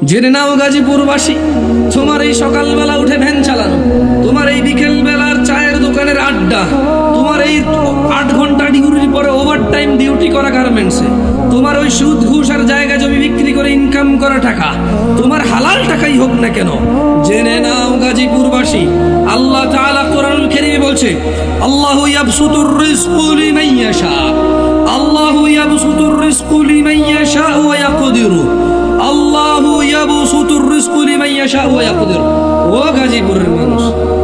জেনে নাও গাজীপুরবাসী, তোমার এই সকালবেলা উঠে ভ্যান চালানো, তোমার এই বিকেল বেলার চায়ের দোকানের আড্ডা, তোমার এই 8 ঘন্টা ডিউটির পরে ওভারটাইম ডিউটি করা গার্মেন্টসে, তোমার ওই সুদ ঘুষ আর জায়গা জমি বিক্রি করে ইনকাম করা টাকা, তোমার হালাল টাকাই হোক না কেন, জেনে নাও গাজীপুরবাসী, আল্লাহ তাআলা কোরআনুল কারীমে বলছে, আল্লাহু ইয়াবসুতুর রিজকু লিমান ইয়াশা, আল্লাহু ইয়াবসুতুর রিজকু লিমান ইয়াশা ওয়া ইয়াকদিরু, আল্লাহু ইয়াবসুতুর রিজকু লিমান ইয়াশা ওয়া ইয়াকদির। ও গাজীপুরের মানুষ,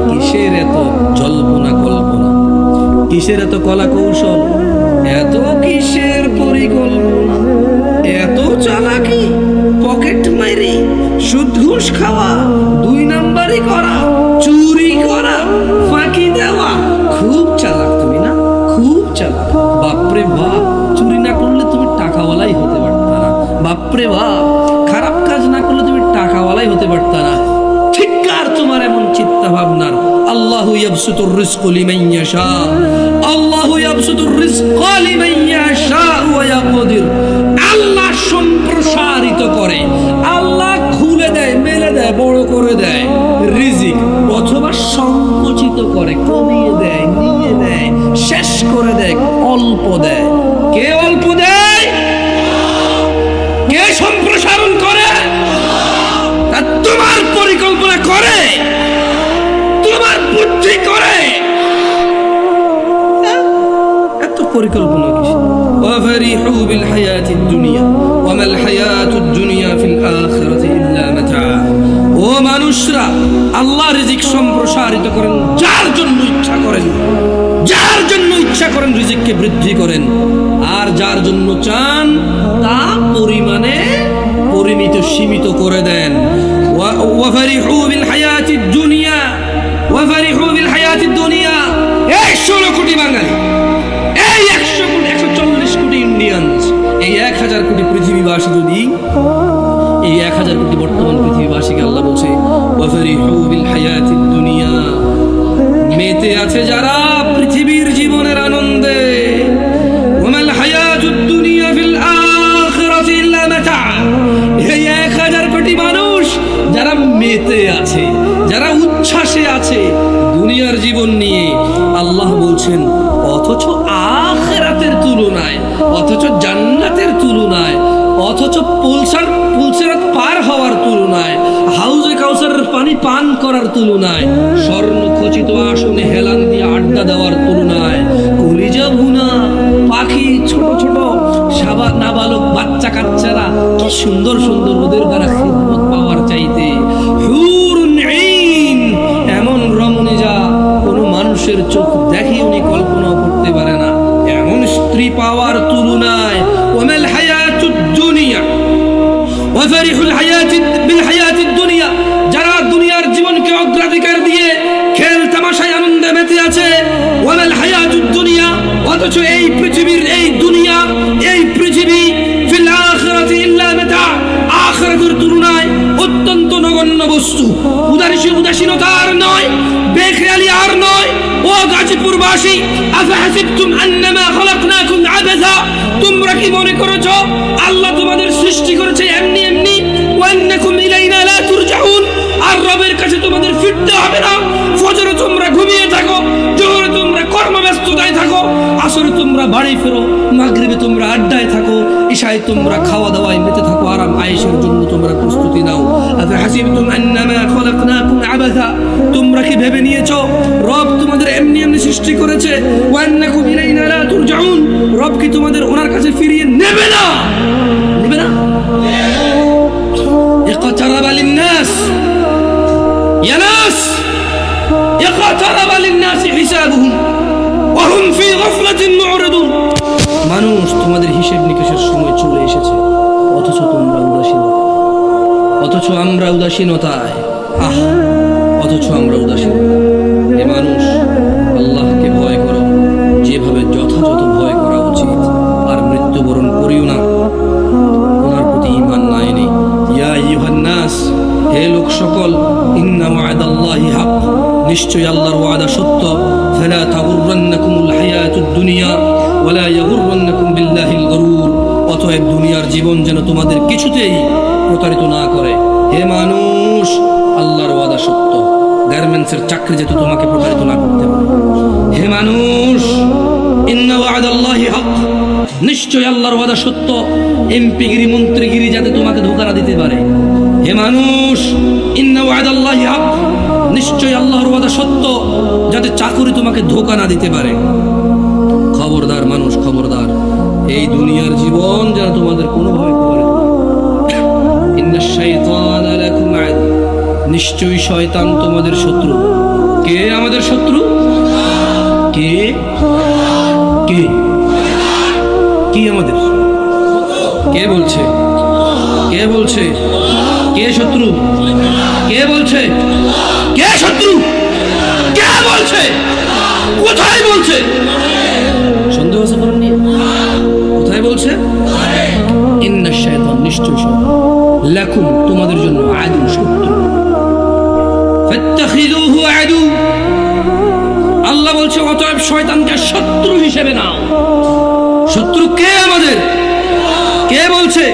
কিসের এত জল্পনা কল্পনা, কিসের এত কলা কৌশল, এত কিসের পরিকল্পনা, এত চালাকি, পকেট মারি, সুদ ঘুষ খাওয়া, 2 নাম্বারি করা, চুরি করা, ফাঁকি দেওয়া, খুব চালাক তুমি না, খুব চালাক। বাপরে বাপ, চুরি না করলে তুমি টাকাওয়ালাই হতে পারতা না, বাপরে বাপ, খারাপ কাজ না করলে তুমি টাকাওয়ালাই হতে পারতা না। ঠিক আর তোমার এমন চিন্তা ভাবনার। আল্লাহু ইয়াবসুতুর রিজকা লিমান ইয়াশা, আল্লাহু ইয়াবসুতুর রিজকা লিমান ইয়াশা ওয়া ইয়াকদির। আল্লাহ সম্প্রসারিত করে, আল্লাহ খুলে দেয়, মেলে দেয়, বড় করে দেয় রিজিক, অথবা সংকুচিত করে, কমিয়ে দেয়, নিয়ে দেয়, শেষ করে দেয়, অল্প দেয়। কে অল্প দেয়? কে সম্প্রসারণ করে? আর তোমার পরিকল্পনা করে, তোমার বুদ্ধি করে, এত পরিকল্পনা কিসের? ওয়াফারিহু বিল হায়াতিদ দুনিয়া ওয়া মাল হায়াতুদ দুনিয়া ফিল আখিরাতি ইল্লা মাতা। ও মানুষরা, আল্লাহ রিজিক সম্প্রসারিত করেন যার জন্য ইচ্ছা করেন, যার জন্য ইচ্ছা করেন রিজিককে বৃদ্ধি করেন, আর যার জন্য চান তা পরিমাণে পরিমিত সীমিত করে দেন। ওয়াফারিহু বিল হায়াতিদ দুনিয়া, ওয়াফারিহু বিল হায়াতিদ দুনিয়া। এই 16 কোটি বাঙালি, এই 100 কোটি, 140 কোটি ইন্ডিয়ানস, এই 1000 কোটি পৃথিবীবাসী, যদি এই 1000 কোটি বর্তমান পৃথিবীবাসীকে আল্লাহ বলছে ওয়াফারিহু বিল হায়াতিদ দুনিয়া, মেতে আছে যারা পৃথিবীর জীবনের আনন্দে, ওয়ামাল হায়াতুদ দুনিয়া ফিল আখিরাতি ইল্লা মাতা। এই 1000 কোটি মানুষ যারা মেতে আছে, যারা উচ্ছ্বাসে আছে দুনিয়ার জীবন নিয়ে, আল্লাহ বলছেন অথচ আখিরাতের তুলনায়, অথচ জান্নাতের তুলনায়, অথচ পুলসিরাত পার হওয়ার তুলনায়, হাউজে কাউসারের পানি পান করার তুলনায়, স্বর্ণ খচিত আসনে হেলান দিয়ে আড্ডা দেওয়ার তুলনায়, কলিজা ভুনা পাখি, ছোট ছোট নাবালক বাচ্চা কাচ্চারা কি সুন্দর সুন্দর, ওদের দ্বারা খিদমত পাওয়ার চাইতে হুরুন ঈন, এমন রমণী যা কোনো মানুষের চোখ দেখে উনি কল্পনাও করতে পারে না, এমন স্ত্রী পাওয়ার তুলনায় ওয়ামাল হায়াতুদ দুনিয়া ওয়াফারিহুল হায়াতিদ বিল হায়াতিদ দুনিয়া, যারা দুনিয়ার জীবনকে অগ্রাধিকার দিয়ে খেল তামাশায় আনন্দে মেতে আছে, ওয়ামাল হায়াতুদ দুনিয়া, অথচ এই পৃথিবীর, এই দুনিয়া, এই পৃথিবী ফিল আখিরাতি ইল্লা মাতা, আখিরাতের তুলনায় অত্যন্ত নগণ্য বস্তু। উদাসীনতা আর নয়, বেখেয়ালি আর নয়। ও গাজীপুরবাসী, আফাহাসিবতুম আন্নামা খালাকনাকুম আবাসা, তোমরা কি মনে করেছো আল্লাহ তোমাদের সৃষ্টি করেছে এমনি এমনি? ওয়া আন্নাকুম ইলাইনা লা তুরজাউন, আর রবের কাছে তোমাদের ফিরতে হবে না। ফজরে তোমরা ঘুমিয়ে থাকো, জোহরে তোমরা কর্মব্যস্ততায় থাকো, আসরে তোমরা বাড়ি ফেরো, মাগরিবে তোমরা আড্ডায় থাকো, ইশায় তোমরা খাওয়া দাওয়ায় মেতে থাকো, আরাম আয়েশের জন্য তোমরা প্রস্তুতি নাও। আফাহাসিবতুম আন্নামা খালাকনাকুম আবাসা, তোমরা কি ভেবে নিয়েছো রব তোমাদের এমনি এমনি সৃষ্টি করেছে? ওয়া আন্নাকুম ইলাইনা লা তুরজাউন, রব কি তোমাদের ওনার কাছে ফিরিয়ে নেবে না? নেবে না? ইকতারাবা লিন-নাস, ইয়া নাস, ইকতারাবা লিন-নাস হিসাবুহুম ওয়া হুম ফি গাফলাতিন মু'রিদুন। মানুষ, তোমাদের হিসাব নিকাশের সময় চলে এসেছে, অথচ তোমরা উদাসীন, অথচ আমরা উদাসীনতায়, অথচ আমরা উদাসীন। এ মানুষ, আল্লাহকে ভয় করো যেভাবে যথাযথ ভয় করা উচিত, আর মৃত্যুবরণ করিও না ওনার প্রতি ঈমান না এনে। ইয়া আইয়ুহান নাস, হে লোক সকল, ইন্না ওয়াদাল্লাহি হক, নিশ্চয়ই আল্লাহর ওয়াদা সত্য। ফালা তাগুররান্নাকুমুল হায়াতুদ দুনিয়া ওয়ালা ইয়াগুররান্নাকুম বিল্লাহিল গরুর, অতএব দুনিয়ার জীবন যেন তোমাদের কিছুতেই প্রতারিত না করে। হে মানুষ, আল্লাহর ওয়াদা সত্য, গার্মেন্টসের চাকরি যাতে তোমাকে প্রতারিত না করতে পারে। হে মানুষ, ইন্না ওয়াদাল্লাহি হক, নিশ্চয় আল্লাহর ওয়াদা সত্য, এমপিগিরি মন্ত্রীগিরি যাতে তোমাকে ধোঁকা না দিতে পারে। হে মানুষ, ইন্না ওয়াদাল্লাহি হক, নিশ্চয় আল্লাহর ওয়াদা সত্য, যাতে চাকরি তোমাকে ধোঁকা না দিতে পারে। খবরদার মানুষ, খবরদার, এই দুনিয়ার জীবন যেন তোমাদের কোনোভাবে প্রতারিত না করে। ইন্নাশ শাইতানা লাকুম আদু, নিশ্চয়ই শয়তান তোমাদের শত্রু। কে আমাদের শত্রু? কে কে কি আমাদের? কে বলছে? কে বলছে? কে শত্রু? কে বলছে? কে শত্রু? কে বলছে? কোথায় বলছে? সন্দেহ আছে করেন নিয়ে? কোথায় বলছে? ইন্নাশ শাইতান, নিশ্চয় শয়তান, লাকুম তোমাদের জন্য আদু, শত্রু। ফাত্তাখিযুহু আদু, আল্লাহ বলছে অতএব শয়তানকে শত্রু হিসেবে নাও। শত্রু কে আমাদের? কে বলছে?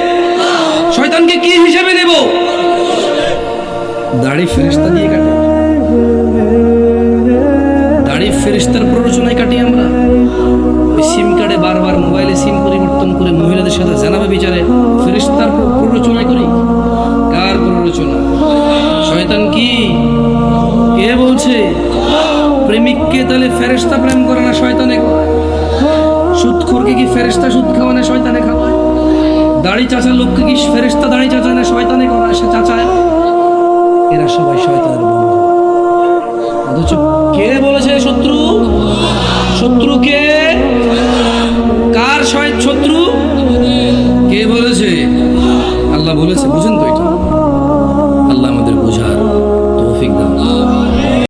শয়তানকে কি হিসেবে নেব? দাড়ি ফেরেশতা দিয়ে কাটে, দাড়ি ফেরেশতার প্ররোচনায় কাটি আমরা। সিম কার্ডে বারবার মোবাইলে সিম পরিবর্তন করে মহিলাদের সাথে জানাবে বিচারে ফেরেশতার প্ররোচনায় করি। কার প্ররোচনা? শয়তান কি? কে বলছে? প্রেমিককে তাহলে ফেরেশতা প্রেম করে না শয়তানে খাওয়ায়? সুদখোরকে কি ফেরেশতা সুদ খাওয়ায়, শয়তানে খাওয়ায়? দাড়ি চাচা লোককে কি ফেরেশতা দাড়ি চাচায় না শয়তানে খাওয়ায়, সে চাচায়? এরা সবাই শয়তানের বন্ধু। অথচ কে বলেছে শত্রু? শত্রু কে? কার শত্রু? কে বলেছে? আল্লাহ বলেছে, বুঝেন?